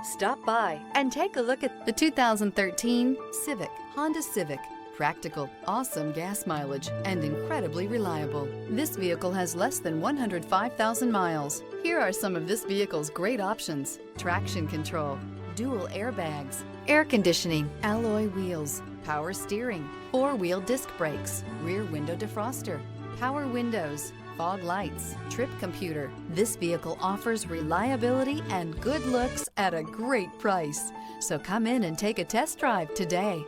Stop by and take a look at the 2013 Civic. Honda Civic. Practical, awesome gas mileage, and incredibly reliable. This vehicle has less than 105,000 miles. Here are some of this vehicle's great options: traction control, dual airbags, air conditioning, alloy wheels, power steering, four-wheel disc brakes, rear window defroster, power windows, fog lights, trip computer. This vehicle offers reliability and good looks at a great price. So come in and take a test drive today.